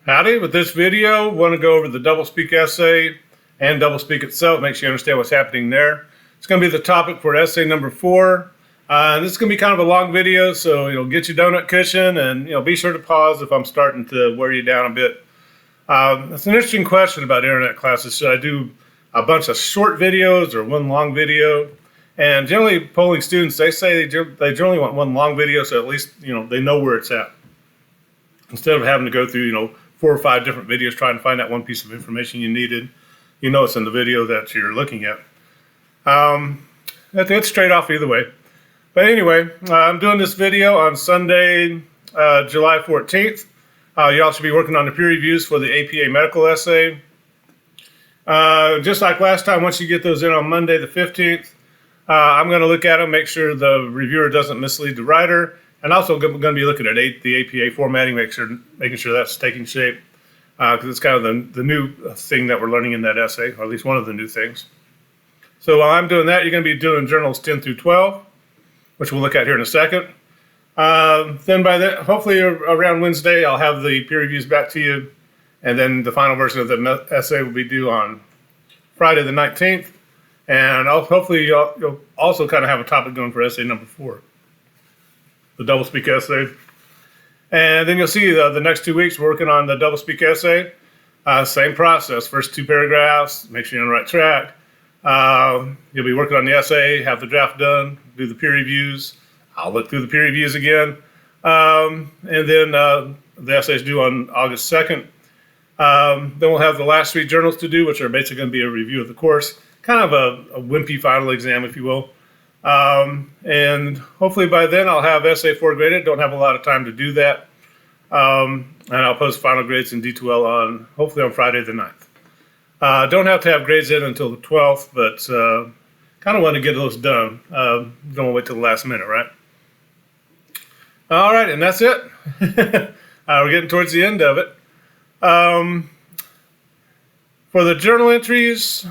Howdy, with this video, I want to go over the Doublespeak essay and Doublespeak itself, make sure you understand what's happening there. It's going to be the topic for essay number 4. And this is going to be kind of a long video, so get your donut cushion and be sure to pause if I'm starting to wear you down a bit. It's an interesting question about internet classes. Should I do a bunch of short videos or one long video? And generally, polling students, they say they generally want one long video, so at least they know where it's at, instead of having to go through 4 or 5 different videos trying to find that one piece of information you needed. It's in the video that you're looking at. It's straight off either way. But anyway, I'm doing this video on Sunday, July 14th. You all should be working on the peer reviews for the APA medical essay. Just like last time, once you get those in on Monday the 15th, I'm going to look at them, make sure the reviewer doesn't mislead the writer. And also going to be looking at the APA formatting, making sure that's taking shape, because it's kind of the new thing that we're learning in that essay, or at least one of the new things. So while I'm doing that, you're going to be doing journals 10 through 12, which we'll look at here in a second. Then by then, hopefully around Wednesday, I'll have the peer reviews back to you, and then the final version of the essay will be due on Friday the 19th. And hopefully you'll also kind of have a topic going for essay number 4. The Doublespeak essay. And then you'll see the next 2 weeks working on the Doublespeak essay. Same process, first 2 paragraphs, make sure you're on the right track. You'll be working on the essay, have the draft done, do the peer reviews. I'll look through the peer reviews again. And then the essay is due on August 2nd. Then we'll have the last 3 journals to do, which are basically going to be a review of the course. Kind of a wimpy final exam, if you will. And hopefully by then I'll have essay 4 graded. Don't have a lot of time to do that. And I'll post final grades in D2L hopefully on Friday the 9th. Don't have to have grades in until the 12th, but kind of want to get those done. Don't want to wait till the last minute, right? All right, and that's it. We're getting towards the end of it. For the journal entries,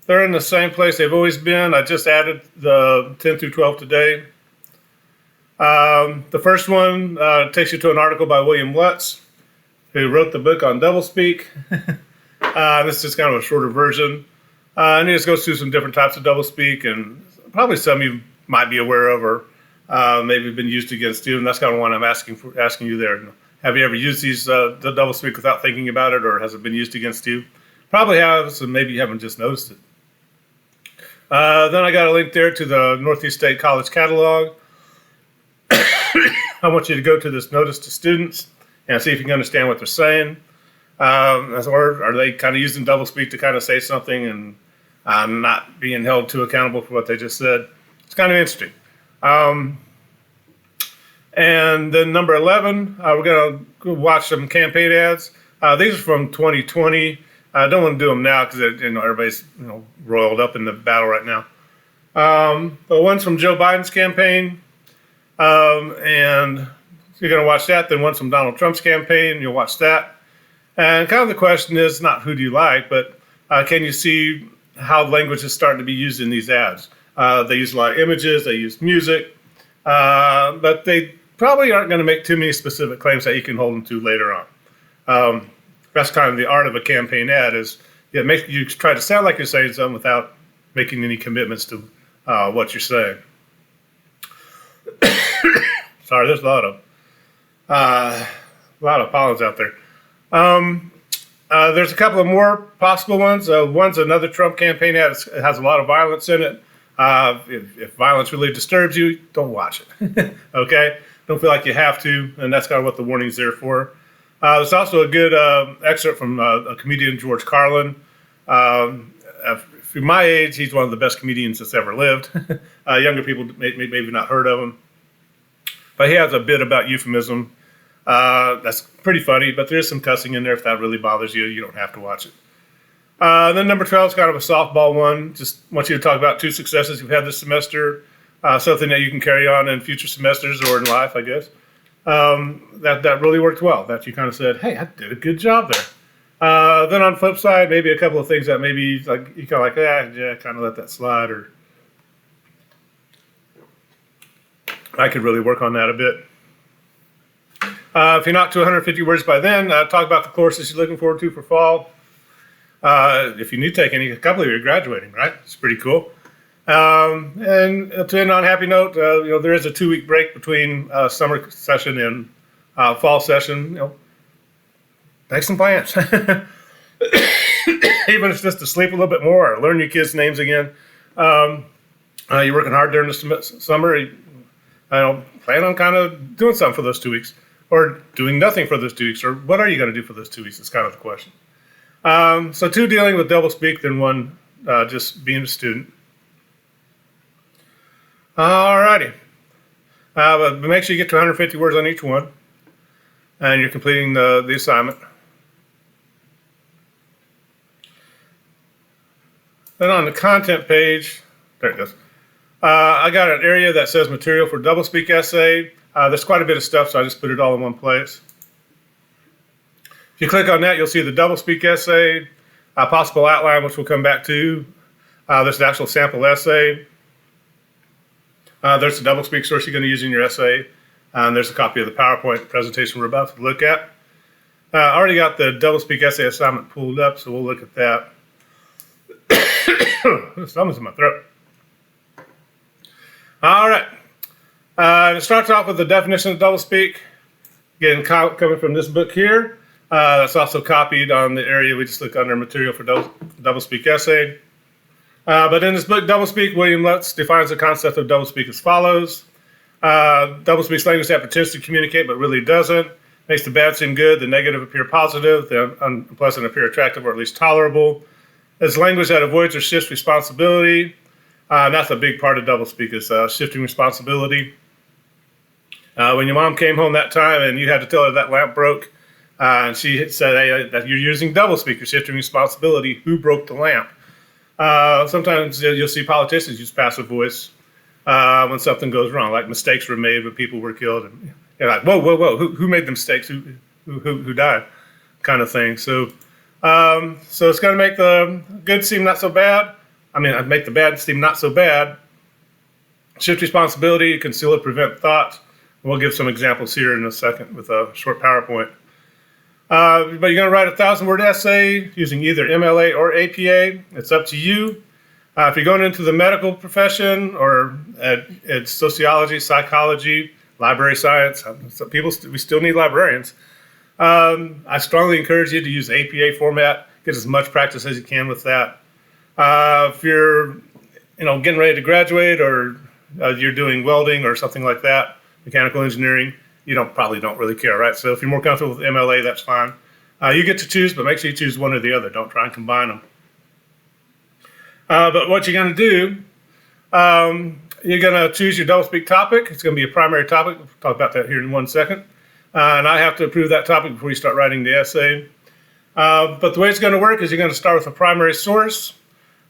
they're in the same place they've always been. I just added the 10 through 12 today. The first one takes you to an article by William Lutz, who wrote the book on Doublespeak. This is kind of a shorter version. And he just goes through some different types of Doublespeak, and probably some you might be aware of or maybe been used against you. And that's kind of what I'm asking you there. Have you ever used the Doublespeak without thinking about it, or has it been used against you? Probably have, so maybe you haven't just noticed it. Then I got a link there to the Northeast State College catalog. I want you to go to this notice to students and see if you can understand what they're saying. Or are they kind of using Doublespeak to kind of say something and not being held too accountable for what they just said? It's kind of interesting. And then number 11, we're going to watch some campaign ads. These are from 2020. I don't want to do them now because everybody's roiled up in the battle right now. But one's from Joe Biden's campaign, and you're going to watch that. Then one's from Donald Trump's campaign, you'll watch that. And kind of the question is not who do you like, but can you see how language is starting to be used in these ads? They use a lot of images, they use music, but they probably aren't going to make too many specific claims that you can hold them to later on. That's kind of the art of a campaign ad, is you try to sound like you're saying something without making any commitments to what you're saying. Sorry, there's a lot of pollens out there. There's a couple of more possible ones. One's another Trump campaign ad. It has a lot of violence in it. If violence really disturbs you, don't watch it. Okay? Don't feel like you have to, and that's kind of what the warning's there for. There's also a good excerpt from a comedian, George Carlin. For my age, he's one of the best comedians that's ever lived. Younger people maybe not heard of him. But he has a bit about euphemism. That's pretty funny, but there's some cussing in there. If that really bothers you, you don't have to watch it. Then number 12 is kind of a softball one. Just want you to talk about 2 successes you've had this semester, something that you can carry on in future semesters or in life, I guess. That really worked well. That you kind of said, hey, I did a good job there. Then on the flip side, maybe a couple of things that maybe like you kind of yeah, kind of let that slide, or I could really work on that a bit. If you're not to 150 words by then, talk about the courses you're looking forward to for fall. If you need to take any, a couple of you are graduating, right? It's pretty cool. And to end on a happy note, there is a 2-week break between summer session and fall session. Make some plans. Even if it's just to sleep a little bit more or learn your kids' names again. You're working hard during the summer. Plan on kind of doing something for those 2 weeks, or doing nothing for those 2 weeks, or what are you going to do for those 2 weeks? Is kind of the question. So 2 dealing with doublespeak, then 1 just being a student. Alrighty. But make sure you get to 150 words on each one, and you're completing the assignment. Then on the content page, there it goes. I got an area that says material for doublespeak essay. There's quite a bit of stuff, so I just put it all in one place. If you click on that, you'll see the doublespeak essay, a possible outline, which we'll come back to. There's the actual sample essay. There's the doublespeak source you're going to use in your essay. And there's a copy of the PowerPoint presentation we're about to look at. I already got the doublespeak essay assignment pulled up, so we'll look at that. Something's in my throat. All right. It starts off with the definition of doublespeak. Again, coming from this book here. That's also copied on the area we just looked under material for doublespeak essay. But in this book, Doublespeak, William Lutz defines the concept of doublespeak as follows. Doublespeak's language that pretends to communicate but really doesn't. Makes the bad seem good, the negative appear positive, the unpleasant appear attractive or at least tolerable. It's language that avoids or shifts responsibility. And that's a big part of doublespeak, is shifting responsibility. When your mom came home that time and you had to tell her that lamp broke, and she said, hey, that you're using doublespeak, you're shifting responsibility. Who broke the lamp? Sometimes you'll see politicians use passive voice when something goes wrong, like mistakes were made when people were killed. And you're like, whoa, whoa, whoa, who made the mistakes? Who died? Kind of thing. So it's going to make the good seem not so bad. Make the bad seem not so bad. Shift responsibility, conceal or prevent thought. We'll give some examples here in a second with a short PowerPoint. But you're going to write a 1,000-word essay using either MLA or APA. It's up to you. If you're going into the medical profession or at sociology, psychology, library science, we still need librarians. I strongly encourage you to use APA format. Get as much practice as you can with that. If you're, getting ready to graduate, or you're doing welding or something like that, mechanical engineering, you probably don't really care, right? So if you're more comfortable with MLA, that's fine. You get to choose, but make sure you choose one or the other. Don't try and combine them. But what you're going to do, you're going to choose your doublespeak topic. It's going to be a primary topic. We'll talk about that here in 1 second. And I have to approve that topic before you start writing the essay. But the way it's going to work is you're going to start with a primary source,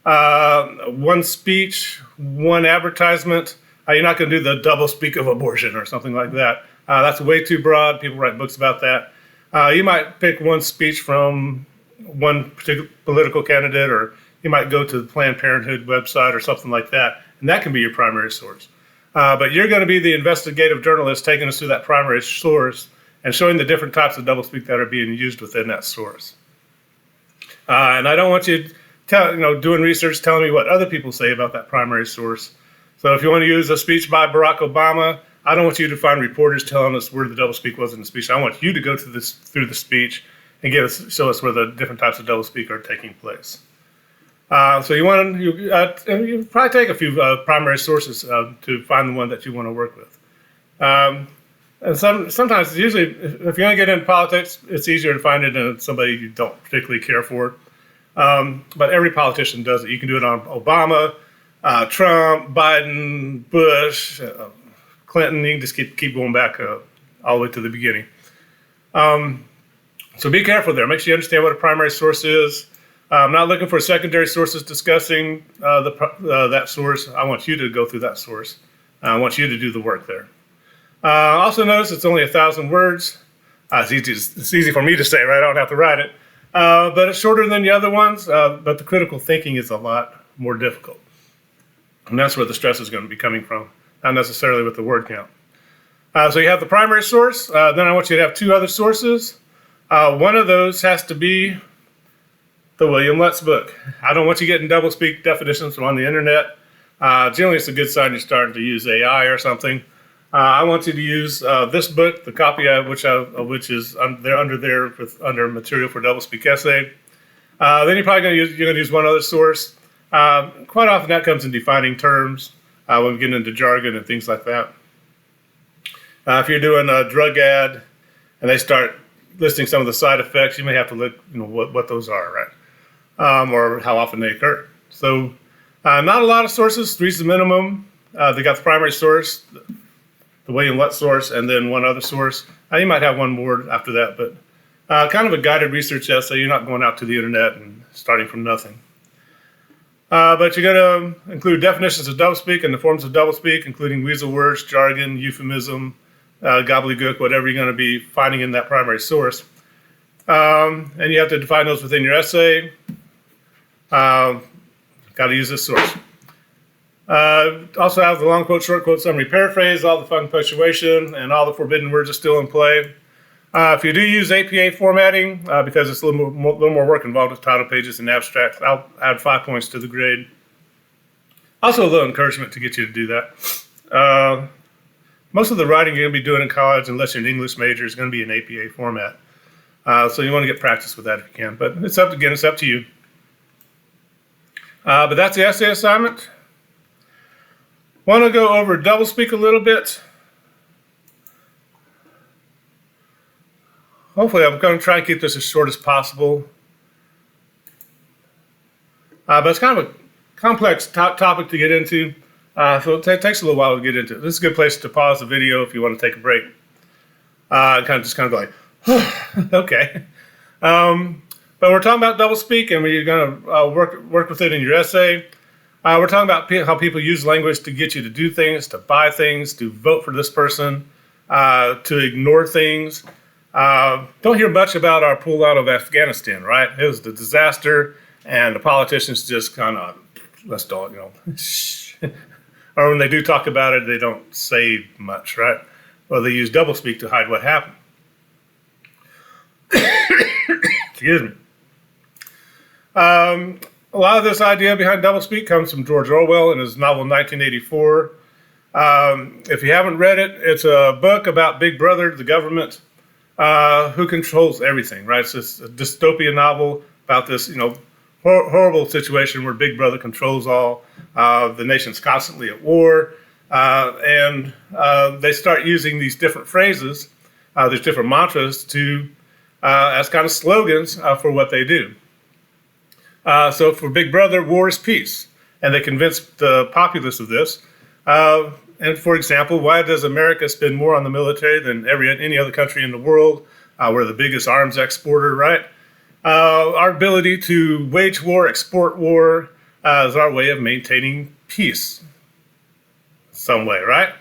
1 speech, 1 advertisement. You're not going to do the doublespeak of abortion or something like that. That's way too broad. People write books about that. You might pick 1 speech from 1 particular political candidate, or you might go to the Planned Parenthood website or something like that, and that can be your primary source. But you're going to be the investigative journalist taking us through that primary source and showing the different types of doublespeak that are being used within that source. And I don't want you doing research telling me what other people say about that primary source. So if you want to use a speech by Barack Obama, I don't want you to find reporters telling us where the doublespeak was in the speech. I want you to go through the speech and show us where the different types of doublespeak are taking place. So you probably take a few primary sources to find the one that you want to work with. And sometimes, usually, if you're going to get into politics, it's easier to find it in somebody you don't particularly care for. But every politician does it. You can do it on Obama, Trump, Biden, Bush, Clinton. You can just keep going back all the way to the beginning. So be careful there. Make sure you understand what a primary source is. I'm not looking for secondary sources discussing that source. I want you to go through that source. I want you to do the work there. Also notice it's only 1,000 words. It's easy for me to say, right? I don't have to write it. But it's shorter than the other ones, but the critical thinking is a lot more difficult. And that's where the stress is going to be coming from, not necessarily with the word count. So you have the primary source. Then I want you to have two other sources. One of those has to be the William Lutz book. I don't want you getting doublespeak definitions from on the internet. Generally, it's a good sign you're starting to use AI or something. I want you to use this book, the copy of which is under material for doublespeak essay. Then you're probably going to use one other source. Quite often that comes in defining terms when we get into jargon and things like that. If you're doing a drug ad and they start listing some of the side effects, you may have to look, what those are, right? Or how often they occur. So not a lot of sources. 3's the minimum. They got the primary source, the William Lutz source, and then one other source. You might have one more after that, but kind of a guided research essay. You're not going out to the internet and starting from nothing. But you're going to include definitions of doublespeak and the forms of doublespeak, including weasel words, jargon, euphemism, gobbledygook, whatever you're going to be finding in that primary source. And you have to define those within your essay. Got to use this source. Also have the long quote, short quote, summary, paraphrase, all the fun punctuation, and all the forbidden words are still in play. If you do use APA formatting, because it's a little more work involved with title pages and abstracts, I'll add 5 points to the grade. Also a little encouragement to get you to do that. Most of the writing you're going to be doing in college, unless you're an English major, is going to be in APA format. So you want to get practice with that if you can. But it's up to you. But that's the essay assignment. Want to go over doublespeak a little bit. Hopefully I'm going to try and keep this as short as possible. But it's kind of a complex topic to get into. So it takes a little while to get into it. This is a good place to pause the video if you want to take a break. And kind of go like, okay. But we're talking about doublespeak, and we're going to work with it in your essay. We're talking about how people use language to get you to do things, to buy things, to vote for this person, to ignore things. Don't hear much about our pullout of Afghanistan, right? It was the disaster, and the politicians just kind of, let's don't, or when they do talk about it, they don't say much, right? Well, they use doublespeak to hide what happened. Excuse me. A lot of this idea behind doublespeak comes from George Orwell in his novel 1984. If you haven't read it, it's a book about Big Brother, the government, who controls everything, right? It's just a dystopian novel about this, horrible situation where Big Brother controls all. The nation's constantly at war, and they start using these different phrases, these different mantras as kind of slogans for what they do. So for Big Brother, war is peace, and they convinced the populace of this. And for example, why does America spend more on the military than any other country in the world? We're the biggest arms exporter, right? Our ability to wage war, export war, is our way of maintaining peace, some way, right?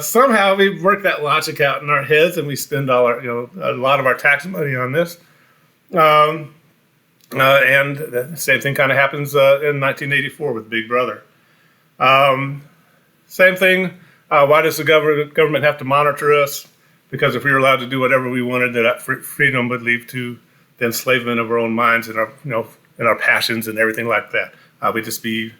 Somehow we work that logic out in our heads, and we spend a lot of our tax money on this. And the same thing kind of happens in 1984 with Big Brother. Same thing. Why does the government have to monitor us? Because if we were allowed to do whatever we wanted, that freedom would lead to the enslavement of our own minds and our passions and everything like that. We'd just be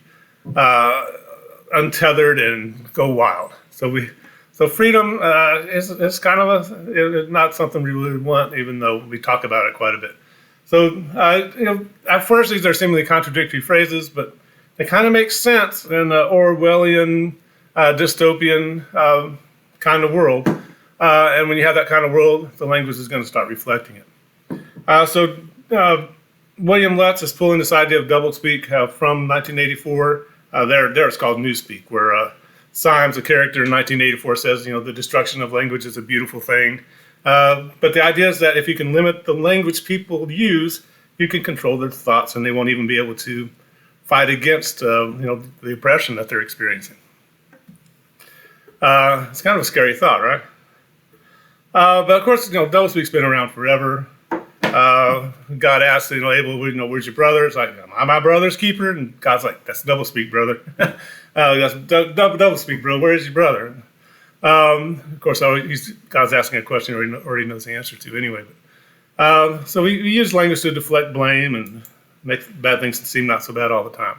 untethered and go wild. So freedom is kind of not something we really want, even though we talk about it quite a bit. So at first these are seemingly contradictory phrases, but they kind of make sense in the Orwellian, dystopian kind of world. And when you have that kind of world, the language is going to start reflecting it. So William Lutz is pulling this idea of doublespeak from 1984. There it's called newspeak, where Symes, a character in 1984, says, the destruction of language is a beautiful thing. But the idea is that if you can limit the language people use, you can control their thoughts, and they won't even be able to fight against the oppression that they're experiencing. It's kind of a scary thought, right? But of course, doublespeak's been around forever. God asked, Abel, where's your brother? It's like, am I my brother's keeper? And God's like, that's doublespeak, brother. That's doublespeak, bro. Where's your brother? Of course, God's asking a question he already knows the answer to anyway. So we use language to deflect blame and make bad things seem not so bad all the time.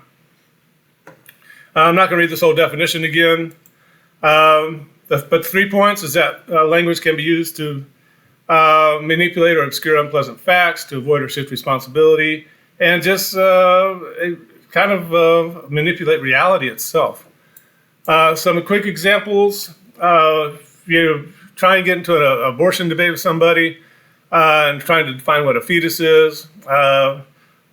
I'm not going to read this whole definition again. But 3 points is that language can be used to manipulate or obscure unpleasant facts, to avoid or shift responsibility, and just kind of manipulate reality itself. Some quick examples. If you try and get into an abortion debate with somebody and trying to define what a fetus is,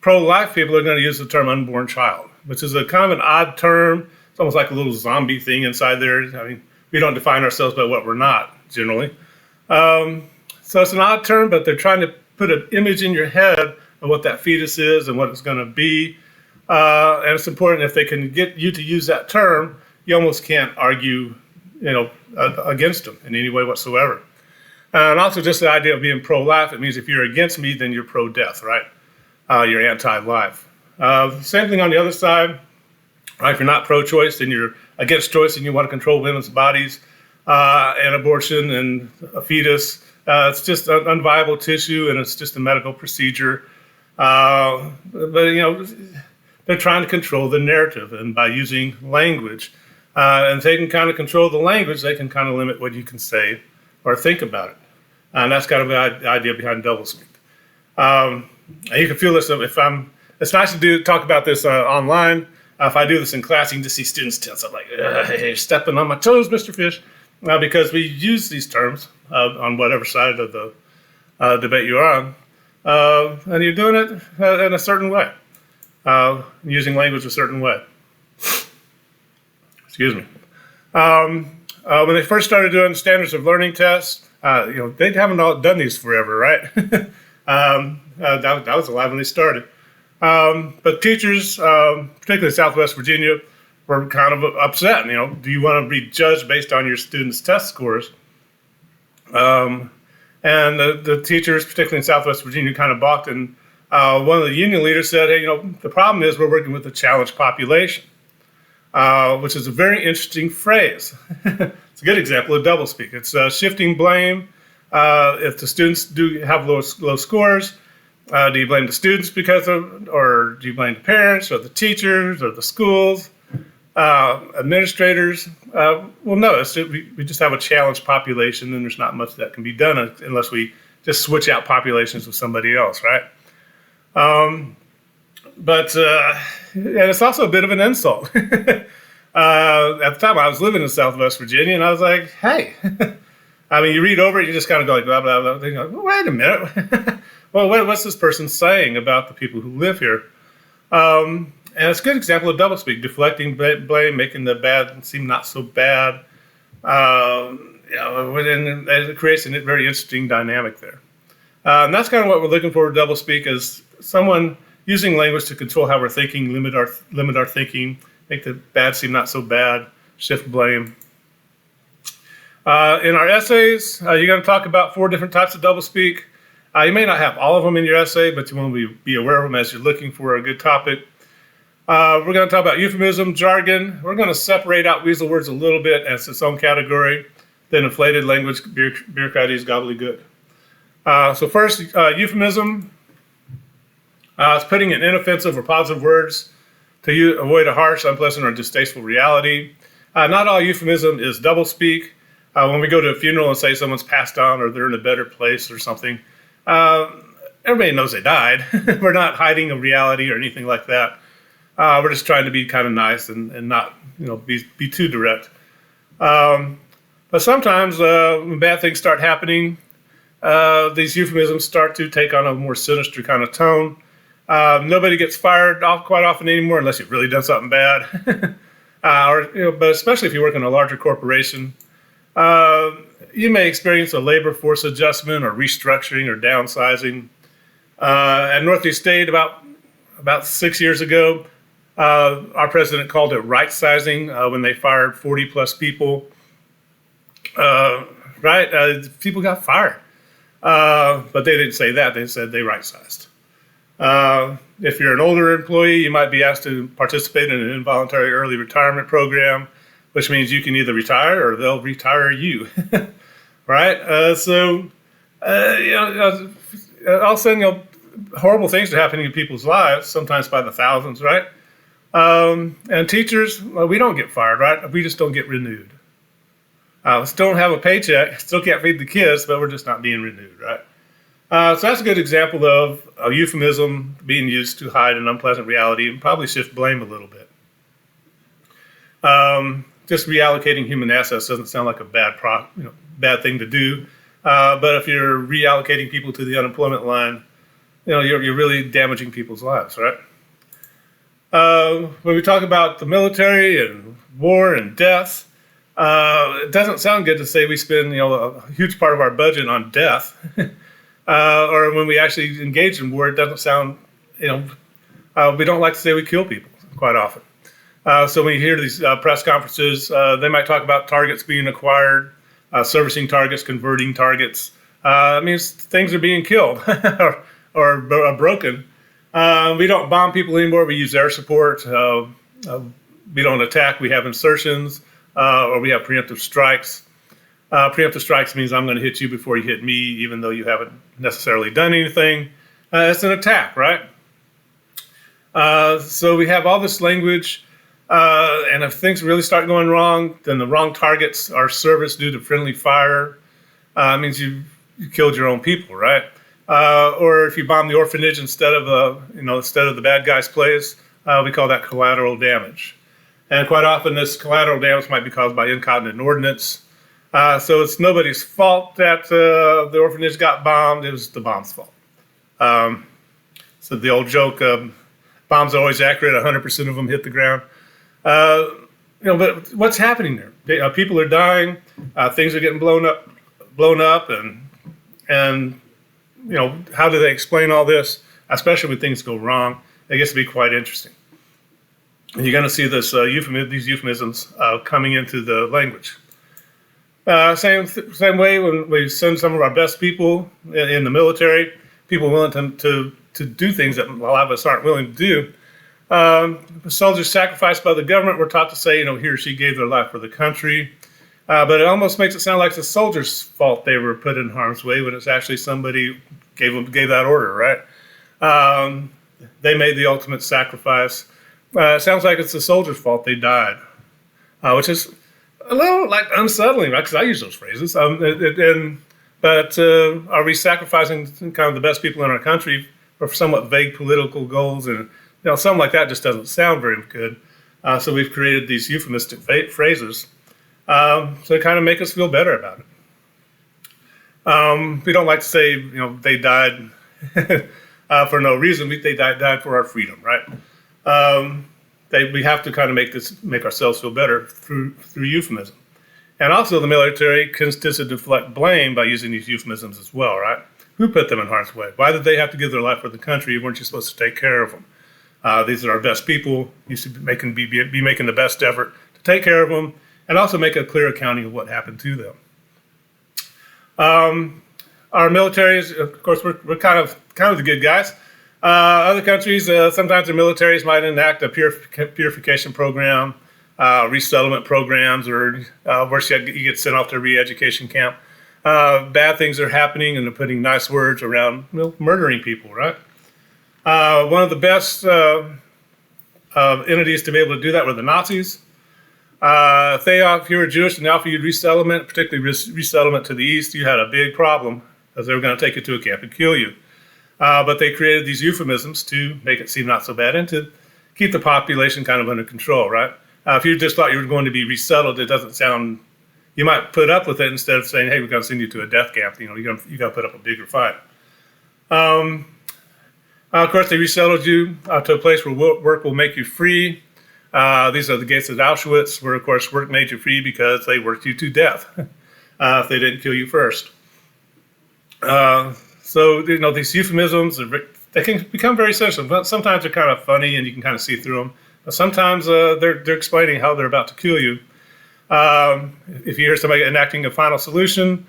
pro-life people are going to use the term unborn child, which is a kind of an odd term. It's almost like a little zombie thing inside there. I mean, we don't define ourselves by what we're not, generally. So it's an odd term, but they're trying to put an image in your head of what that fetus is and what it's going to be. And it's important if they can get you to use that term, you almost can't argue, against them in any way whatsoever. And also just the idea of being pro-life, it means if you're against me, then you're pro-death, right? You're anti-life. Same thing on the other side. Right? If you're not pro-choice, then you're against choice and you want to control women's bodies and abortion and a fetus. It's just an unviable tissue and it's just a medical procedure. But they're trying to control the narrative, and by using language, and if they can kind of control the language, they can kind of limit what you can say or think about it. And that's kind of the idea behind doublespeak. And you can feel this it's nice to talk about this online. If I do this in class, you can just see students tense. I'm like, hey, you're stepping on my toes, Mr. Fish, because we use these terms on whatever side of the debate you're on, and you're doing it in a certain way, using language a certain way. Excuse me. When they first started doing standards of learning tests, they haven't all done these forever, right? That was alive when they started. But teachers, particularly in Southwest Virginia, were kind of upset. Do you want to be judged based on your students' test scores? And the teachers, particularly in Southwest Virginia, kind of balked. And one of the union leaders said, hey, the problem is we're working with a challenged population, which is a very interesting phrase. It's a good example of doublespeak. It's shifting blame. If the students do have low scores, do you blame the students or do you blame the parents or the teachers or the schools, administrators? Well, no, we just have a challenged population, and there's not much that can be done unless we just switch out populations with somebody else, right? But it's also a bit of an insult. At the time, I was living in Southwest Virginia, and I was like, hey. I mean, you read over it, you just kind of go like, blah, blah, blah. Then you go, wait a minute. Well, what's this person saying about the people who live here? And it's a good example of doublespeak, deflecting blame, making the bad seem not so bad. And it creates a very interesting dynamic there. And that's kind of what we're looking for with doublespeak, is someone using language to control how we're thinking, limit our thinking, make the bad seem not so bad, shift blame. In our essays, you're going to talk about 4 different types of doublespeak. You may not have all of them in your essay, but you want to be aware of them as you're looking for a good topic. We're going to talk about euphemism, jargon. We're going to separate out weasel words a little bit as its own category. Then inflated language, bureaucracies, gobbledygook. So first, euphemism. It's putting in inoffensive or positive words to avoid a harsh, unpleasant, or distasteful reality. Not all euphemism is doublespeak. When we go to a funeral and say someone's passed on or they're in a better place or something, everybody knows they died. We're not hiding a reality or anything like that. We're just trying to be kind of nice and not, be too direct. But sometimes when bad things start happening, these euphemisms start to take on a more sinister kind of tone. Nobody gets fired off quite often anymore unless you've really done something bad. But especially if you work in a larger corporation, you may experience a labor force adjustment or restructuring or downsizing. At Northeast State, about 6 years ago, our president called it right-sizing when they fired 40 plus people. People got fired. But they didn't say that. They said they right-sized. If you're an older employee, you might be asked to participate in an involuntary early retirement program. which means you can either retire or they'll retire you, right? All of a sudden, horrible things are happening in people's lives, sometimes by the thousands, right? And teachers, well, we don't get fired, right? We just don't get renewed. Still don't have a paycheck, still can't feed the kids, but we're just not being renewed, right? So that's a good example of a euphemism being used to hide an unpleasant reality and probably shift blame a little bit. Just reallocating human assets doesn't sound like a bad thing to do, but if you're reallocating people to the unemployment line, you're really damaging people's lives, right? When we talk about the military and war and death, it doesn't sound good to say we spend a huge part of our budget on death, or when we actually engage in war, it doesn't sound we don't like to say we kill people quite often. So when you hear these press conferences, they might talk about targets being acquired, servicing targets, converting targets. It means things are being killed or broken. We don't bomb people anymore. We use air support. We don't attack. We have insertions, or we have preemptive strikes. Preemptive strikes means I'm going to hit you before you hit me, even though you haven't necessarily done anything. It's an attack, right? So we have all this language, and if things really start going wrong, then the wrong targets are serviced due to friendly fire. It means you killed your own people, right? Or if you bomb the orphanage instead of the bad guy's place, we call that collateral damage. And quite often, this collateral damage might be caused by incontinent ordnance. So it's nobody's fault that the orphanage got bombed. It was the bomb's fault. So the old joke, bombs are always accurate. 100% of them hit the ground. But what's happening there? People are dying. Things are getting blown up, and how do they explain all this? Especially when things go wrong, it gets to be quite interesting. And you're going to see this these euphemisms coming into the language. Same way when we send some of our best people in the military, people willing to do things that a lot of us aren't willing to do. Soldiers sacrificed by the government, we're taught to say, he or she gave their life for the country. But it almost makes it sound like the soldiers' fault they were put in harm's way when it's actually somebody gave that order, right? They made the ultimate sacrifice. It sounds like it's the soldiers' fault they died, which is a little like unsettling, right? Because I use those phrases. But are we sacrificing kind of the best people in our country for somewhat vague political goals? And something like that just doesn't sound very good. So we've created these euphemistic phrases. So they kind of make us feel better about it. We don't like to say, they died for no reason. They died for our freedom, right? We have to kind of make ourselves feel better through euphemism. And also the military tends to deflect blame by using these euphemisms as well, right? Who put them in harm's way? Why did they have to give their life for the country? Weren't you supposed to take care of them? These are our best people. You should be making the best effort to take care of them, and also make a clear accounting of what happened to them. Our militaries, of course, we're kind of the good guys. Other countries, sometimes their militaries might enact a purification program, resettlement programs, or worse yet, you get sent off to a re-education camp. Bad things are happening, and they're putting nice words around murdering people, right? One of the best entities to be able to do that were the Nazis. If you were Jewish and they offered you resettlement, particularly resettlement to the east, you had a big problem because they were going to take you to a camp and kill you. But they created these euphemisms to make it seem not so bad and to keep the population kind of under control, right? If you just thought you were going to be resettled, it doesn't sound. You might put up with it instead of saying, "Hey, we're going to send you to a death camp." You got to put up a bigger fight. Of course, they resettled you to a place where work will make you free. These are the gates of Auschwitz, where, of course, work made you free because they worked you to death if they didn't kill you first. So, these euphemisms, they can become very sensitive. But sometimes they're kind of funny and you can kind of see through them. But sometimes they're explaining how they're about to kill you. If you hear somebody enacting a final solution,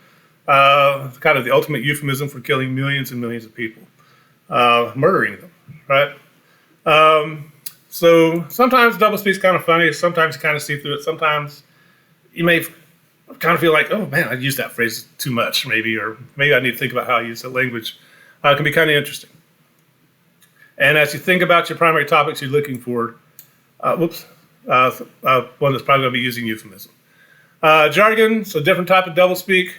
kind of the ultimate euphemism for killing millions and millions of people, murdering them, right? So sometimes doublespeak's kind of funny. Sometimes you kind of see through it. Sometimes you may kind of feel like, oh man, I used that phrase too much, maybe, or maybe I need to think about how I use that language. It can be kind of interesting. And as you think about your primary topics, you're looking for, one that's probably going to be using euphemism. Jargon, so different type of doublespeak.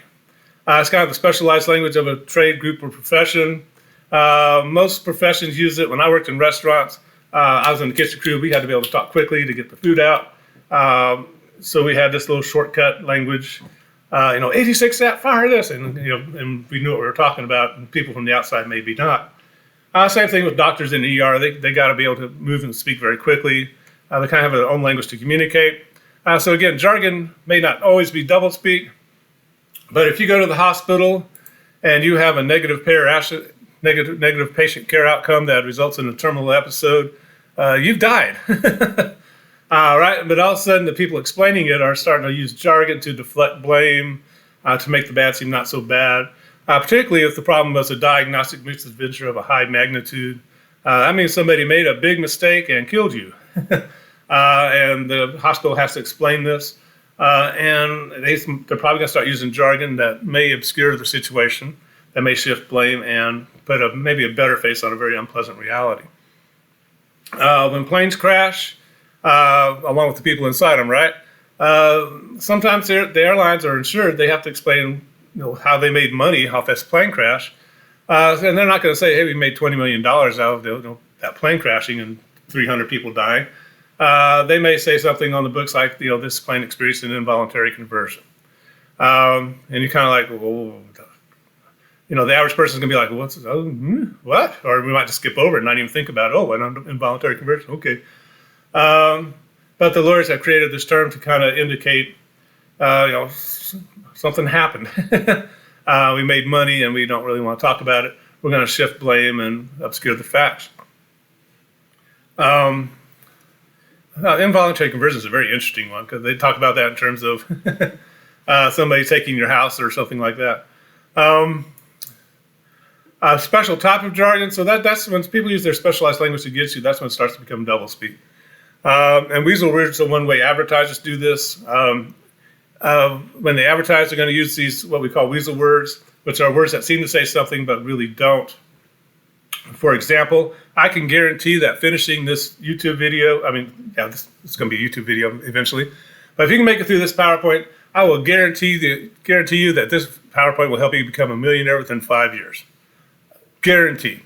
It's kind of the specialized language of a trade, group, or profession. Most professions use it. When I worked in restaurants, I was in the kitchen crew. We had to be able to talk quickly to get the food out. So we had this little shortcut language, 86 that, fire this, and and we knew what we were talking about, and people from the outside maybe not. Same thing with doctors in the ER. They got to be able to move and speak very quickly. They kind of have their own language to communicate. So again, jargon may not always be doublespeak, but if you go to the hospital and you have a negative patient care outcome that results in a terminal episode, you've died. Right? But all of a sudden, the people explaining it are starting to use jargon to deflect blame, to make the bad seem not so bad. Particularly if the problem was a diagnostic misadventure of a high magnitude. That means somebody made a big mistake and killed you. And the hospital has to explain this. And they're probably going to start using jargon that may obscure the situation, that may shift blame and put maybe a better face on a very unpleasant reality. When planes crash, along with the people inside them, right? Sometimes the airlines are insured. They have to explain how they made money off this plane crash. And they're not going to say, hey, we made $20 million out of that plane crashing and 300 people dying. They may say something on the books like, this plane experienced an involuntary conversion. And you're kind of like, well, the average person is going to be like, what? Or we might just skip over it and not even think about, an involuntary conversion. Okay. But the lawyers have created this term to kind of indicate, something happened. We made money and we don't really want to talk about it. We're going to shift blame and obscure the facts. Involuntary conversion is a very interesting one because they talk about that in terms of somebody taking your house or something like that. A special type of jargon, so that's when people use their specialized language against you, that's when it starts to become doublespeak. And weasel words are one way advertisers do this. When they advertise, they're going to use these, what we call weasel words, which are words that seem to say something but really don't. For example, I can guarantee that finishing this YouTube video, it's going to be a YouTube video eventually, but if you can make it through this PowerPoint, I will guarantee you that this PowerPoint will help you become a millionaire within 5 years. Guarantee.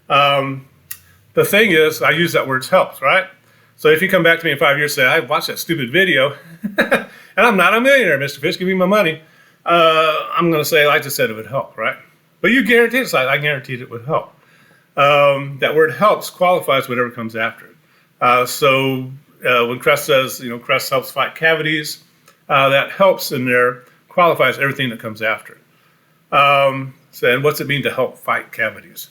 The thing is, I use that word helps, right? So if you come back to me in 5 years and say, I watched that stupid video, and I'm not a millionaire, Mr. Fish, give me my money, I'm going to say, I just said it would help, right? But you guaranteed it, so I guaranteed it would help. That word helps qualifies whatever comes after it. So when Crest says, Crest helps fight cavities, that helps in there qualifies everything that comes after it. And what's it mean to help fight cavities?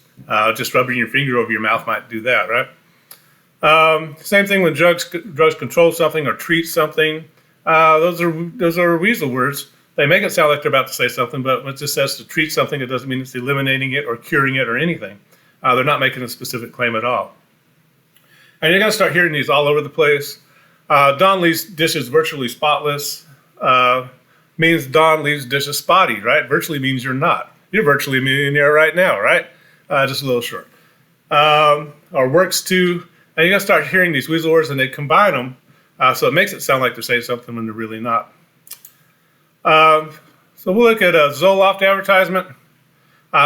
Just rubbing your finger over your mouth might do that, right? Same thing when drugs control something or treat something. Those are weasel words. They make it sound like they're about to say something, but when it just says to treat something, it doesn't mean it's eliminating it or curing it or anything. They're not making a specific claim at all. And you're going to start hearing these all over the place. Don leaves dishes virtually spotless. Means Don leaves dishes spotty, right? Virtually means you're not. You're virtually a millionaire right now, right? Just a little short. Or works to, and you're going to start hearing these weasel words and they combine them. So it makes it sound like they're saying something when they're really not. So we'll look at a Zoloft advertisement.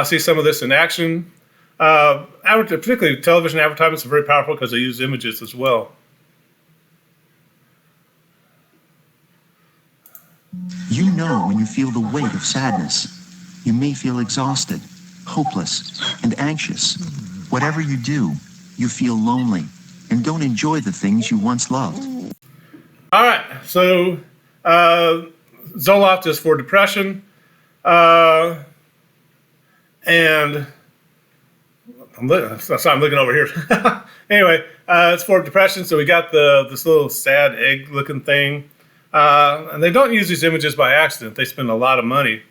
See some of this in action. Particularly television advertisements are very powerful because they use images as well. You know when you feel the weight of sadness. You may feel exhausted, hopeless, and anxious. Whatever you do, you feel lonely and don't enjoy the things you once loved. All right, so Zoloft is for depression, and I'm looking over here. Anyway, it's for depression. So we got this little sad egg-looking thing, and they don't use these images by accident. They spend a lot of money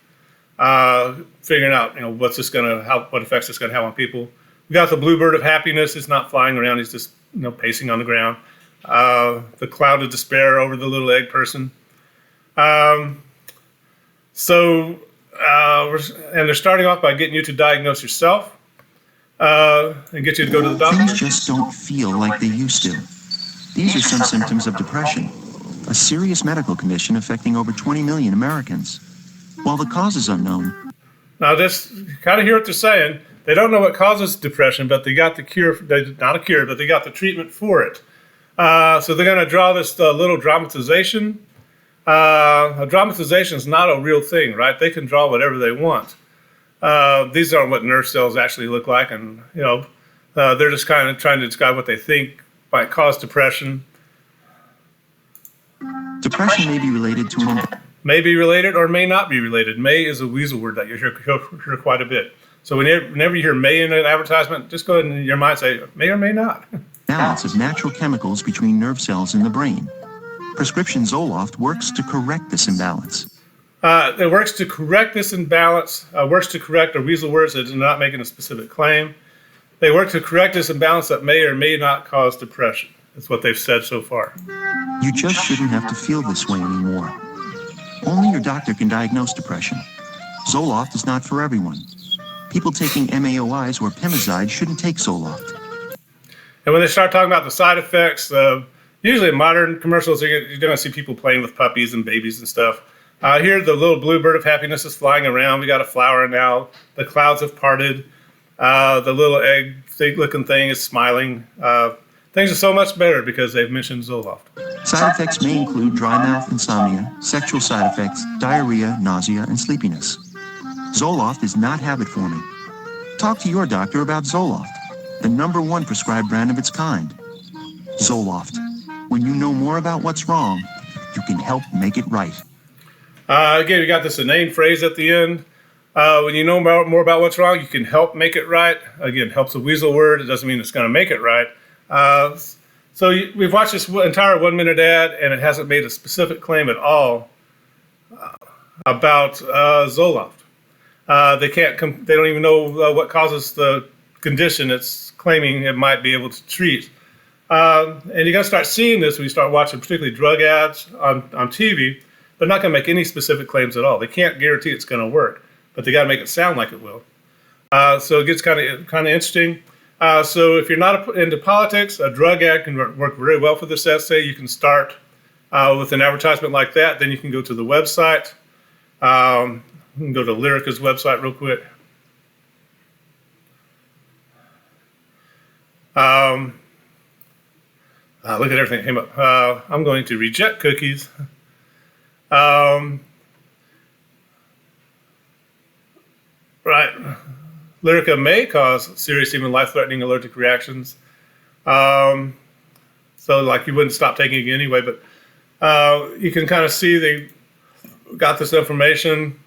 figuring out, what effects it's going to have on people. We got the bluebird of happiness. It's not flying around. He's just pacing on the ground. The cloud of despair over the little egg person. Um, and they're starting off by getting you to diagnose yourself and get you to go to the doctor. Things just don't feel like they used to. These are some symptoms of depression, a serious medical condition affecting over 20 million Americans. While the cause is unknown. Now, just kind of hear what they're saying. They don't know what causes depression, but they got the cure. Not a cure, but they got the treatment for it. So they're going to draw this little dramatization. A dramatization is not a real thing, right? They can draw whatever they want. These aren't what nerve cells actually look like, and they're just kind of trying to describe what they think might cause depression. Depression may be related to May be related or may not be related. May is a weasel word that you hear quite a bit. So whenever you hear may in an advertisement, just go ahead and in your mind say may or may not. balance of natural chemicals between nerve cells in the brain. Prescription Zoloft works to correct this imbalance. It works to correct this imbalance, works to correct are weasel words that are not making a specific claim. They work to correct this imbalance that may or may not cause depression. That's what they've said so far. You just shouldn't have to feel this way anymore. Only your doctor can diagnose depression. Zoloft is not for everyone. People taking MAOIs or Pimozide shouldn't take Zoloft. And when they start talking about the side effects, usually in modern commercials, you're going to see people playing with puppies and babies and stuff. Here, the little blue bird of happiness is flying around. We got a flower now. The clouds have parted. The little egg-looking thing is smiling. Things are so much better because they've mentioned Zoloft. Side effects may include dry mouth, insomnia, sexual side effects, diarrhea, nausea, and sleepiness. Zoloft is not habit-forming. Talk to your doctor about Zoloft, the #1 prescribed brand of its kind. Zoloft. When you know more about what's wrong, you can help make it right. Again, we got this inane phrase at the end. When you know more about what's wrong, you can help make it right. Again, help's a weasel word. It doesn't mean it's going to make it right. We've watched this entire 1-minute ad, and it hasn't made a specific claim at all about Zoloft. They don't even know what causes the condition it's claiming it might be able to treat. And you're going to start seeing this when you start watching particularly drug ads on TV. They're not going to make any specific claims at all. They can't guarantee it's going to work, but they got to make it sound like it will. So it gets kind of interesting. So if you're not into politics, a drug ad can work very well for this essay. You can start with an advertisement like that. Then you can go to the website. You can go to Lyrica's website real quick. Look at everything that came up. I'm going to reject cookies. Right. Lyrica may cause serious, even life-threatening allergic reactions. So, like, you wouldn't stop taking it anyway, but you can kind of see they got this information.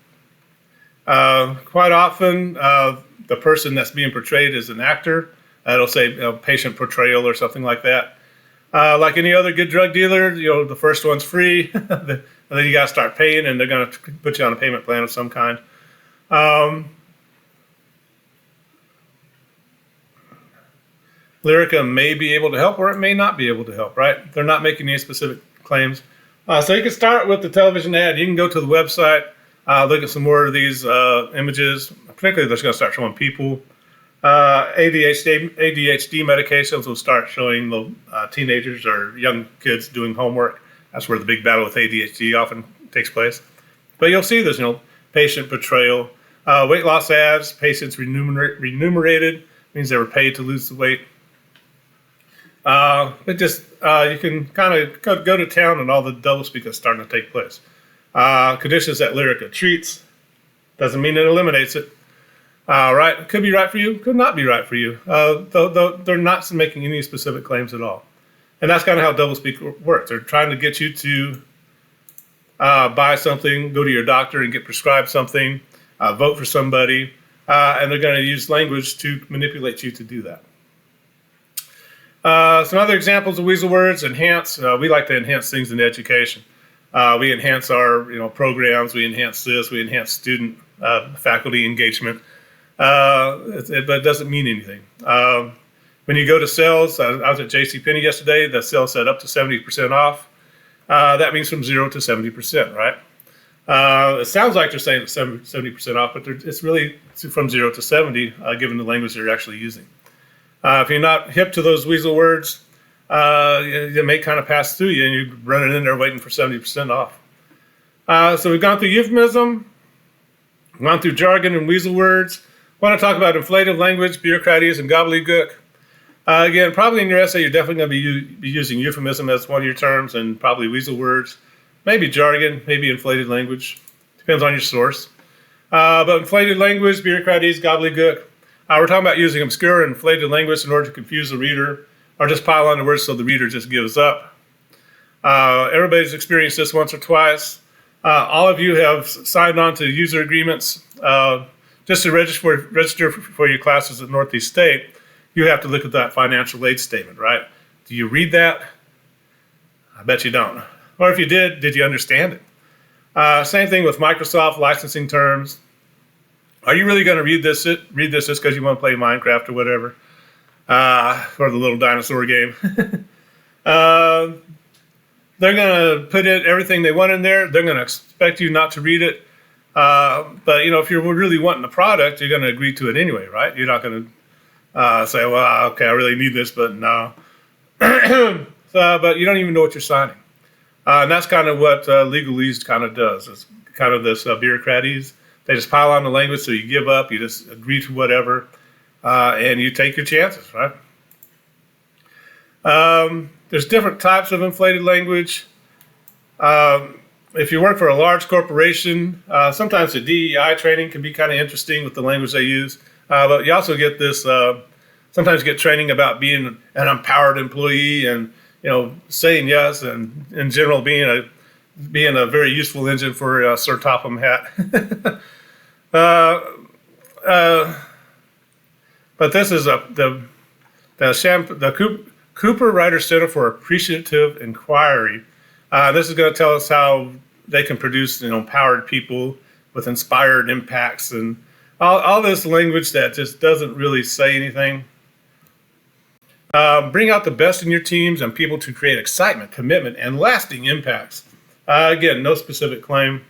Quite often, the person that's being portrayed is an actor. It'll say patient portrayal or something like that. Like any other good drug dealer, the first one's free, and then you got to start paying, and they're going to put you on a payment plan of some kind. Lyrica may be able to help, or it may not be able to help, right? They're not making any specific claims. So you can start with the television ad. You can go to the website, look at some more of these images. Particularly, they're going to start showing people. ADHD medications will start showing the teenagers or young kids doing homework. That's where the big battle with ADHD often takes place. But you'll see this, patient portrayal. Weight loss ads, patients remunerated, means they were paid to lose the weight. You can kind of go to town and all the doublespeak that's starting to take place. Conditions that Lyrica treats. Doesn't mean it eliminates it. Right? Could be right for you, could not be right for you. They're not making any specific claims at all. And that's kind of how doublespeak works. They're trying to get you to buy something, go to your doctor and get prescribed something, vote for somebody, and they're going to use language to manipulate you to do that. Some other examples of weasel words: enhance. We like to enhance things in education. We enhance our programs. We enhance this. We enhance student faculty engagement. But it doesn't mean anything. When you go to sales, I was at JCPenney yesterday. The sale said up to 70% off. That means from 0 to 70%, right? It sounds like they're saying it's 70% off, but it's really from 0 to 70, given the language they're actually using. If you're not hip to those weasel words, it may kind of pass through you, and you're running in there waiting for 70% off. So we've gone through euphemism, gone through jargon and weasel words. I want to talk about inflated language, bureaucraties, and gobbledygook. Again, probably in your essay, you're definitely going to be using euphemism as one of your terms, and probably weasel words, maybe jargon, maybe inflated language. Depends on your source. But inflated language, bureaucraties, gobbledygook. We're talking about using obscure and inflated language in order to confuse the reader, or just pile on the words so the reader just gives up. Everybody's experienced this once or twice. All of you have signed on to user agreements. Just to register for your classes at Northeast State, you have to look at that financial aid statement, right? Do you read that? I bet you don't. Or if you did you understand it? Same thing with Microsoft licensing terms. Are you really going to read this just because you want to play Minecraft or whatever? Or the little dinosaur game? They're going to put in everything they want in there. They're going to expect you not to read it. But, if you're really wanting the product, you're going to agree to it anyway, right? You're not going to say, well, okay, I really need this, but no. But you don't even know what you're signing. And that's kind of what legalese kind of does. It's kind of this bureaucraties. They just pile on the language, so you give up, you just agree to whatever, and you take your chances, right? There's different types of inflated language. If you work for a large corporation, sometimes the DEI training can be kind of interesting with the language they use. But you also get this, sometimes you get training about being an empowered employee and, saying yes, and in general being a very useful engine for Sir Topham Hat. But this is the Cooper Writer Center for Appreciative Inquiry. This is going to tell us how they can produce, empowered people with inspired impacts and all this language that just doesn't really say anything. Bring out the best in your teams and people to create excitement, commitment, and lasting impacts. Again, no specific claim.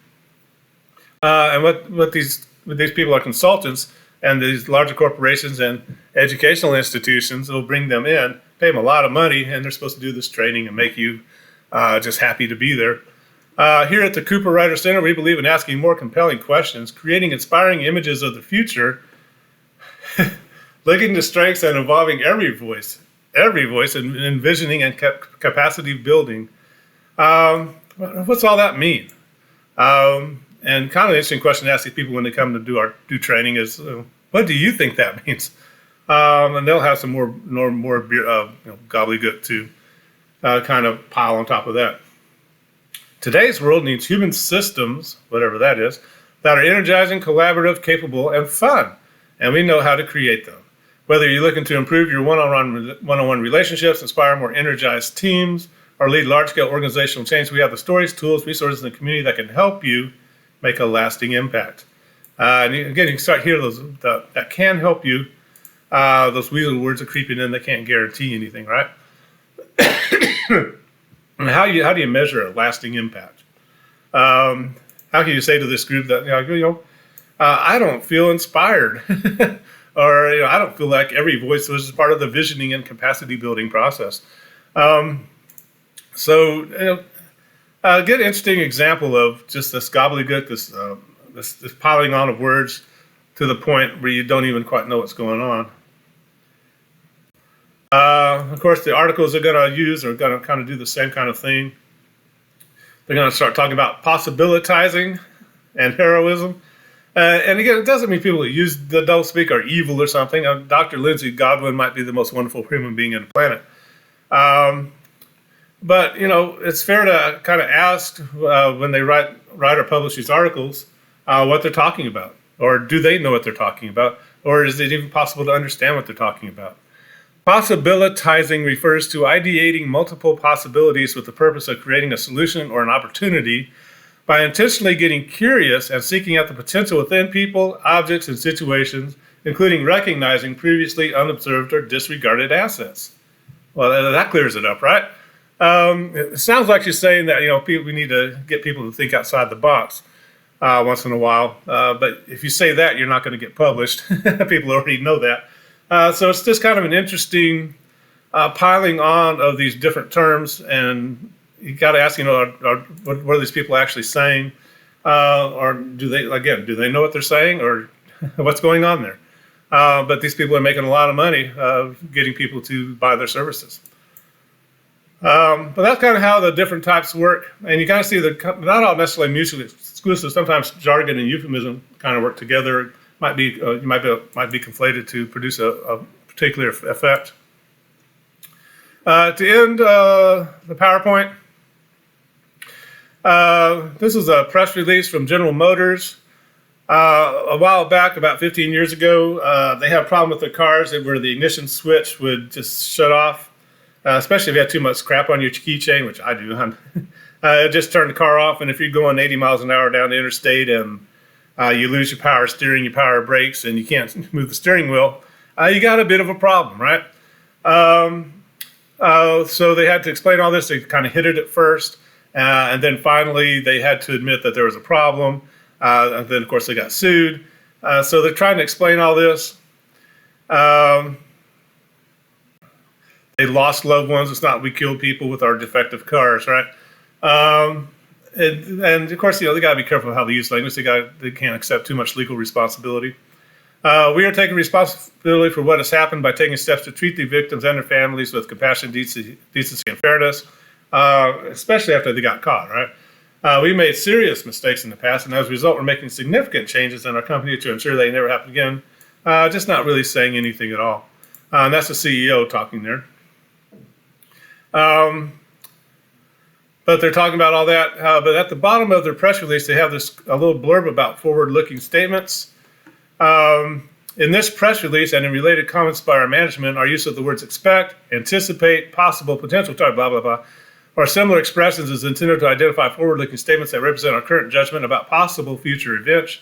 And what these people are consultants, and these larger corporations and educational institutions will bring them in, pay them a lot of money, and they're supposed to do this training and make you just happy to be there. Here at the Cooper Writer Center, we believe in asking more compelling questions, creating inspiring images of the future, looking to strengths and involving every voice, and envisioning and capacity building. What's all that mean? And kind of an interesting question to ask these people when they come to do training is, what do you think that means? And they'll have some more gobbledygook to kind of pile on top of that. Today's world needs human systems, whatever that is, that are energizing, collaborative, capable, and fun. And we know how to create them. Whether you're looking to improve your one-on-one relationships, inspire more energized teams, or lead large-scale organizational change, we have the stories, tools, resources in the community that can help you make a lasting impact. And again, you can start hearing those that can help you. Those weasel words are creeping in. They can't guarantee anything, right? And how do you measure a lasting impact? How can you say to this group that I don't feel inspired, or I don't feel like every voice was part of the visioning and capacity building process. So get an interesting example of just this gobbledygook, this piling on of words to the point where you don't even quite know what's going on. Of course, the articles they're going to use are going to kind of do the same kind of thing. They're going to start talking about possibilitizing and heroism. And again, it doesn't mean people that use the doublespeak are evil or something. Dr. Lindsay Godwin might be the most wonderful human being on the planet. But, it's fair to kind of ask when they write or publish these articles what they're talking about. Or do they know what they're talking about? Or is it even possible to understand what they're talking about? Possibilitizing refers to ideating multiple possibilities with the purpose of creating a solution or an opportunity by intentionally getting curious and seeking out the potential within people, objects, and situations, including recognizing previously unobserved or disregarded assets. Well, that clears it up, right? It sounds like you're saying that, we need to get people to think outside the box once in a while. But if you say that, you're not going to get published. People already know that. So it's just kind of an interesting piling on of these different terms, and you got to ask, what are these people actually saying? Or do they know what they're saying, or what's going on there? But these people are making a lot of money getting people to buy their services. But that's kind of how the different types work. And you kind of see not all necessarily mutually exclusive. Sometimes jargon and euphemism kind of work together. Might be conflated to produce a particular effect. To end the PowerPoint, this is a press release from General Motors. A while back, about 15 years ago, they had a problem with their cars where the ignition switch would just shut off, especially if you had too much crap on your keychain, which I do. It just turned the car off, and if you're going 80 miles an hour down the interstate and you lose your power steering, your power brakes, and you can't move the steering wheel, you got a bit of a problem, right? So they had to explain all this. They kind of hid it at first, and then finally they had to admit that there was a problem. And then, of course, they got sued. So they're trying to explain all this. They lost loved ones. It's not we killed people with our defective cars, right? And of course, they got to be careful how they use language. They can't accept too much legal responsibility. We are taking responsibility for what has happened by taking steps to treat the victims and their families with compassion, decency, and fairness, especially after they got caught, right? We made serious mistakes in the past, and as a result, we're making significant changes in our company to ensure they never happen again. Just not really saying anything at all. And that's the CEO talking there. But they're talking about all that. But at the bottom of their press release, they have a little blurb about forward-looking statements. In this press release and in related comments by our management, our use of the words expect, anticipate, possible, potential, blah, blah, blah, or similar expressions is intended to identify forward-looking statements that represent our current judgment about possible future events.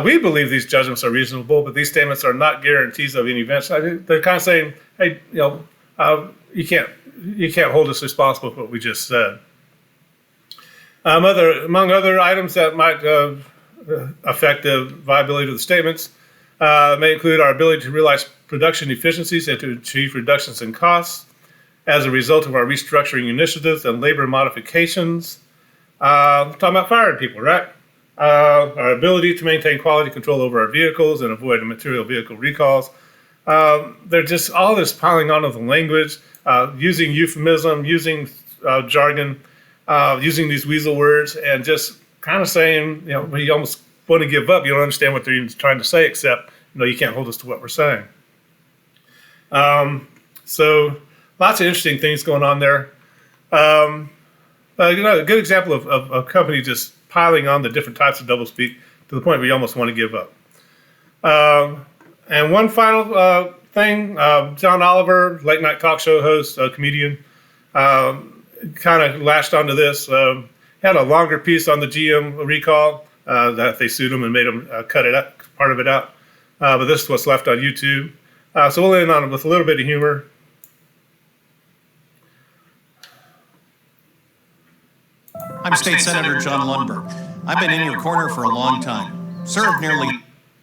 We believe these judgments are reasonable, but these statements are not guarantees of any events. They're kind of saying, hey, you can't hold us responsible for what we just said. Among other items that might affect the viability of the statements may include our ability to realize production efficiencies and to achieve reductions in costs as a result of our restructuring initiatives and labor modifications. We're talking about firing people, right? Our ability to maintain quality control over our vehicles and avoid material vehicle recalls. They're just all this piling on of the language, using euphemism, using jargon, using these weasel words, and just kind of saying, when you almost want to give up, you don't understand what they're even trying to say, except, you can't hold us to what we're saying. So lots of interesting things going on there. A good example of a company just piling on the different types of doublespeak to the point where you almost want to give up. And one final thing, John Oliver, late night talk show host, comedian, kind of lashed onto this. Had a longer piece on the GM recall that they sued him and made him cut part of it out. But this is what's left on YouTube. So we'll end on it with a little bit of humor. I'm State Senator John Lundberg. I've been in your corner for a long time. Served nearly...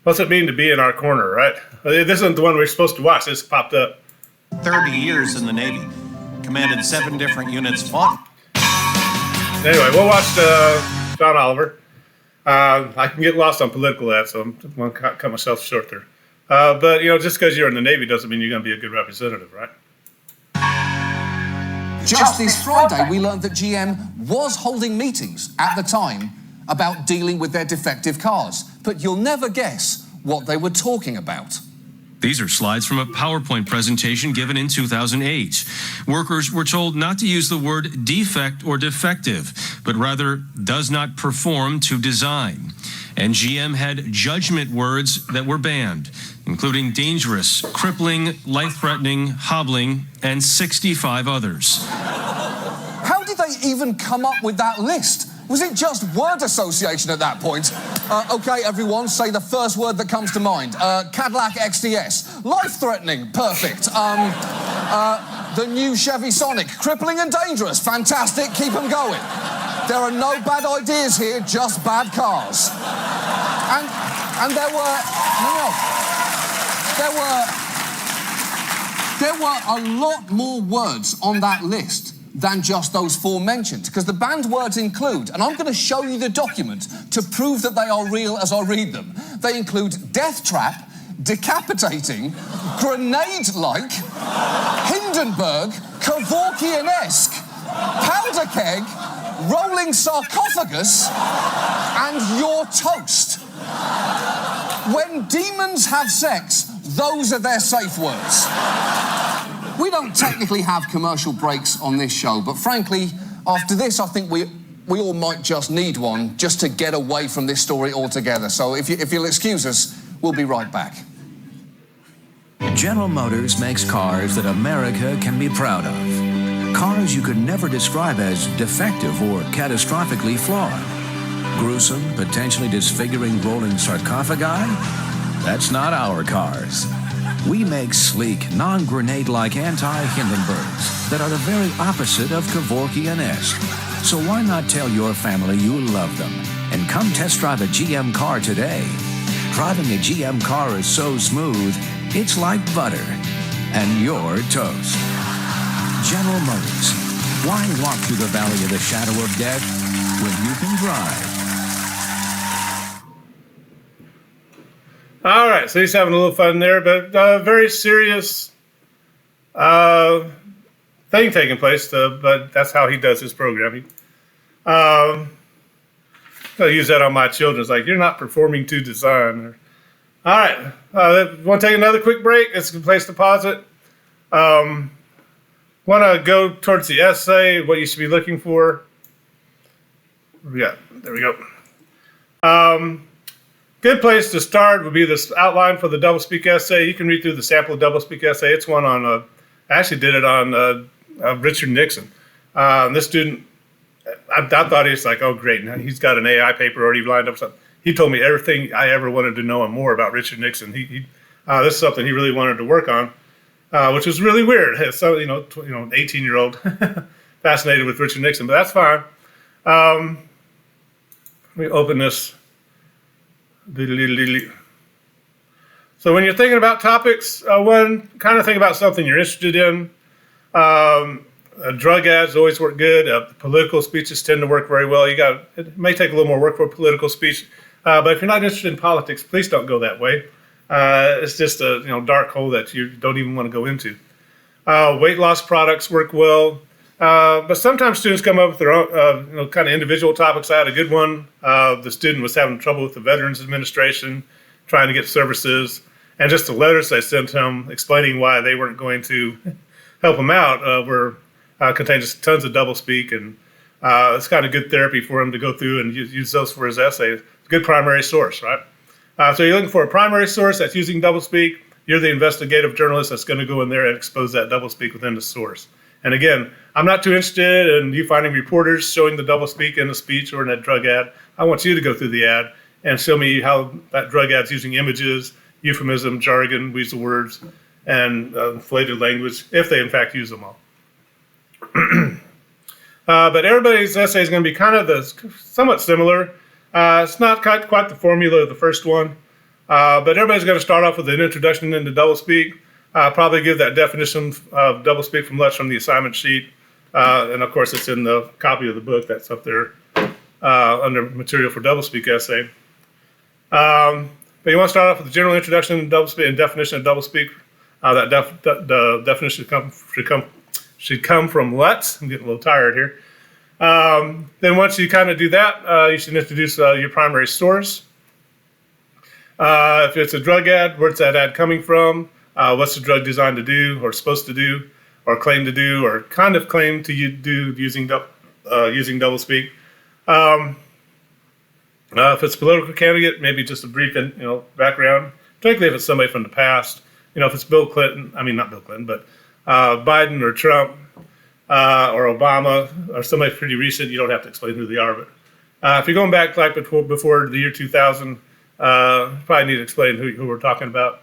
What's it mean to be in our corner, right? This isn't the one we're supposed to watch. This popped up. 30 years in the Navy. Commanded 7 different units, fought. Anyway, we'll watch John Oliver. I can get lost on political ads, so I'm going to cut myself short there. But, just because you're in the Navy doesn't mean you're going to be a good representative, right? Just this Friday, we learned that GM was holding meetings at the time about dealing with their defective cars. But you'll never guess what they were talking about. These are slides from a PowerPoint presentation given in 2008. Workers were told not to use the word defect or defective, but rather does not perform to design. And GM had judgment words that were banned, including dangerous, crippling, life-threatening, hobbling, and 65 others. How did they even come up with that list? Was it just word association at that point? Okay, everyone, say the first word that comes to mind. Cadillac XTS. Life-threatening. Perfect. The new Chevy Sonic, crippling and dangerous. Fantastic, keep them going. There are no bad ideas here, just bad cars. And there were a lot more words on that list than just those 4 mentioned, because the banned words include, and I'm going to show you the document to prove that they are real as I read them. They include death trap, decapitating, grenade-like, Hindenburg, Kevorkian-esque, powder keg, rolling sarcophagus, and your toast. When demons have sex, those are their safe words. We don't technically have commercial breaks on this show, but frankly, after this, I think we all might just need one just to get away from this story altogether. So if you'll excuse us, we'll be right back. General Motors makes cars that America can be proud of. Cars you could never describe as defective or catastrophically flawed. Gruesome, potentially disfiguring rolling sarcophagi? That's not our cars. We make sleek, non-grenade-like anti-Hindenburgs that are the very opposite of Kevorkian-esque. So why not tell your family you love them and come test drive a GM car today? Driving a GM car is so smooth, it's like butter. And you're toast. General Motors. Why walk through the valley of the shadow of death when you can drive? All right, so he's having a little fun there, but very serious thing taking place. But that's how he does his programming. I'll use that on my children. It's like, you're not performing to design. All right, want to take another quick break? It's a place to pause it. Want to go towards the essay, what you should be looking for. Yeah, there we go. Good place to start would be this outline for the Doublespeak essay. You can read through the sample of Doublespeak essay. It's one on, I actually did it on Richard Nixon. This student, I thought he was like, oh, great. Now he's got an AI paper already lined up. Something. He told me everything I ever wanted to know and more about Richard Nixon. This is something he really wanted to work on, which was really weird. So, an 18-year-old fascinated with Richard Nixon, but that's fine. Let me open this. So when you're thinking about topics, one, kind of think about something you're interested in. Drug ads always work good. Political speeches tend to work very well. It may take a little more work for a political speech, but if you're not interested in politics, please don't go that way. It's just a dark hole that you don't even want to go into. Weight loss products work well. But sometimes students come up with their own, kind of individual topics. I had a good one. The student was having trouble with the Veterans Administration, trying to get services, and just the letters they sent him explaining why they weren't going to help him out contained just tons of doublespeak, and it's kind of good therapy for him to go through and use those for his essay. It's a good primary source, right? So you're looking for a primary source that's using doublespeak. You're the investigative journalist that's going to go in there and expose that doublespeak within the source. And again, I'm not too interested in you finding reporters showing the doublespeak in a speech or in a drug ad. I want you to go through the ad and show me how that drug ad's using images, euphemism, jargon, weasel words, and inflated language, if they in fact use them all. But everybody's essay is going to be kind of somewhat similar. It's not quite the formula of the first one, but everybody's going to start off with an introduction into doublespeak. Probably give that definition of doublespeak from Lutz from the assignment sheet. And of course, it's in the copy of the book that's up there under material for doublespeak essay. But you want to start off with the general introduction to doublespeak and definition of doublespeak. The definition should come from Lutz. I'm getting a little tired here. Then once you kind of do that, you should introduce your primary source. If it's a drug ad, where's that ad coming from? What's the drug designed to do, or supposed to do, or claim to do, or kind of claim to do using doublespeak? If it's a political candidate, maybe just a brief, background. Particularly if it's somebody from the past. If it's Bill Clinton, not Bill Clinton, but Biden or Trump or Obama or somebody pretty recent, you don't have to explain who they are. But if you're going back like before the year 2000, probably need to explain who we're talking about.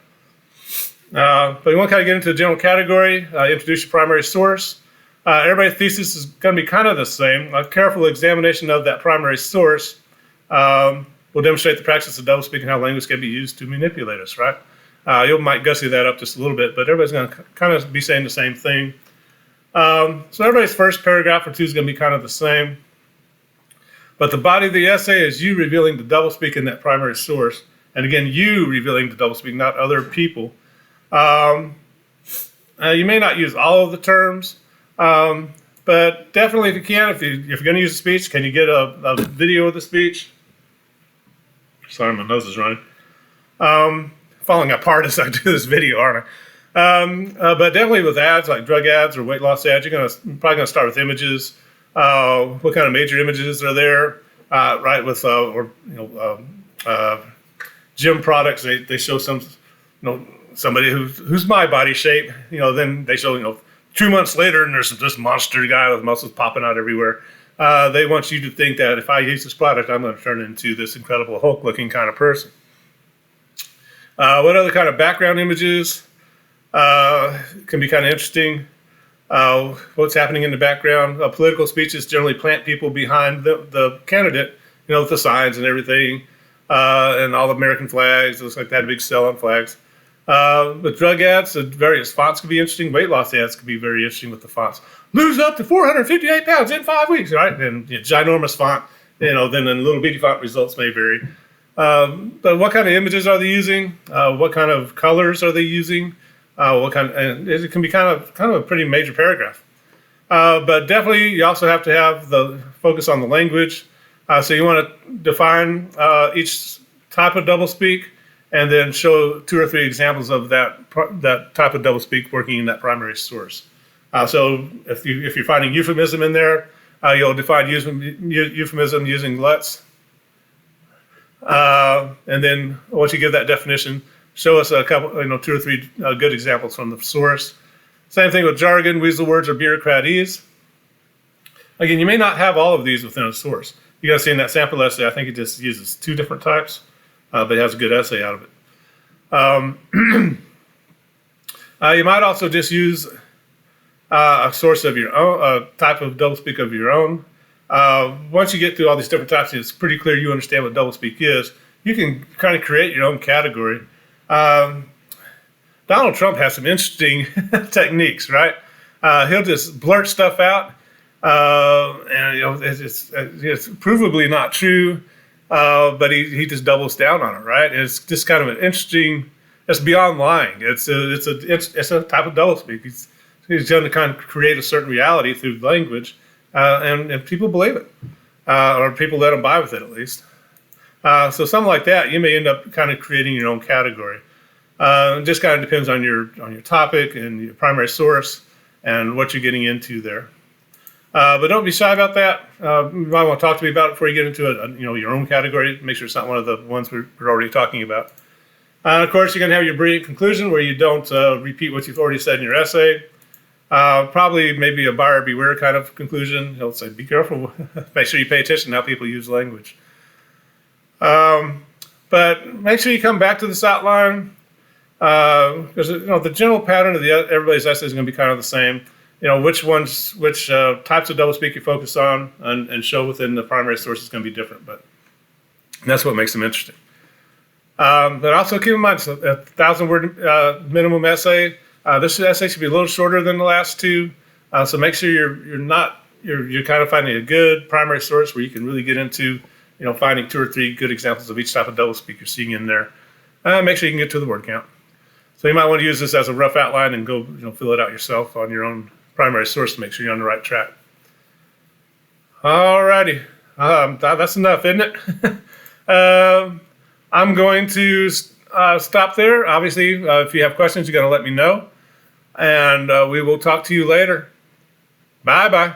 But you want to kind of get into the general category, introduce your primary source. Everybody's thesis is going to be kind of the same. A careful examination of that primary source will demonstrate the practice of doublespeak and how language can be used to manipulate us, right? You might gussy that up just a little bit, but everybody's going to kind of be saying the same thing. So everybody's first paragraph or two is going to be kind of the same. But the body of the essay is you revealing the doublespeak in that primary source. And again, you revealing the doublespeak, not other people. You may not use all of the terms, but definitely if you can, if you're going to use a speech, can you get a video of the speech? Sorry, my nose is running. Falling apart as I do this video, aren't I? But definitely with ads like drug ads or weight loss ads, you're probably going to start with images. What kind of major images are there? Right, with gym products, they show some, somebody who's my body shape. Then they show 2 months later, and there's this monster guy with muscles popping out everywhere. They want you to think that if I use this product, I'm going to turn into this incredible Hulk-looking kind of person. What other kind of background images can be kind of interesting? What's happening in the background? Political speeches generally plant people behind the candidate, with the signs and everything, and all the American flags. It looks like they had a big sell on flags. With drug ads, the various fonts could be interesting. Weight loss ads could be very interesting with the fonts. Lose up to 458 pounds in 5 weeks, right? And ginormous font, then the little bitty font results may vary. But what kind of images are they using? What kind of colors are they using? And it can be kind of a pretty major paragraph. But definitely you also have to have the focus on the language. So you want to define each type of doublespeak and then show 2 or 3 examples of that type of doublespeak working in that primary source. So if you're finding euphemism in there, you'll define euphemism using let's. And then once you give that definition, show us a couple, 2 or 3 good examples from the source. Same thing with jargon, weasel words, or bureaucratese. Again, you may not have all of these within a source. You got to see in that sample essay, I think it just uses 2 different types, but it has a good essay out of it. You might also just use a source of your own, a type of doublespeak of your own. Once you get through all these different types, it's pretty clear you understand what doublespeak is. You can kind of create your own category. Donald Trump has some interesting techniques, right? He'll just blurt stuff out, and it's provably not true, but he just doubles down on it, right? And it's just kind of an interesting. It's beyond lying. It's a type of doublespeak. He's going to kind of create a certain reality through language, and people believe it, or people let him buy with it at least. So something like that, you may end up kind of creating your own category. It just kind of depends on your topic and your primary source and what you're getting into there. But don't be shy about that. You might want to talk to me about it before you get into your own category. Make sure it's not one of the ones we're already talking about. Of course, you're going to have your brilliant conclusion where you don't repeat what you've already said in your essay. Probably maybe a buyer beware kind of conclusion. He'll say, be careful. Make sure you pay attention to how people use language. But make sure you come back to this outline because the general pattern of everybody's essay is going to be kind of the same. Which types of doublespeak you focus on and show within the primary source is going to be different, but that's what makes them interesting. But also keep in mind, it's a 1,000-word minimum essay. This essay should be a little shorter than the last 2, so make sure you're kind of finding a good primary source where you can really get into finding 2 or 3 good examples of each type of doublespeak you're seeing in there. Make sure you can get to the word count. So you might want to use this as a rough outline and go fill it out yourself on your own primary source to make sure you're on the right track. Alrighty, that's enough, isn't it? I'm going to stop there. Obviously, if you have questions, you got to let me know, and we will talk to you later. Bye-bye.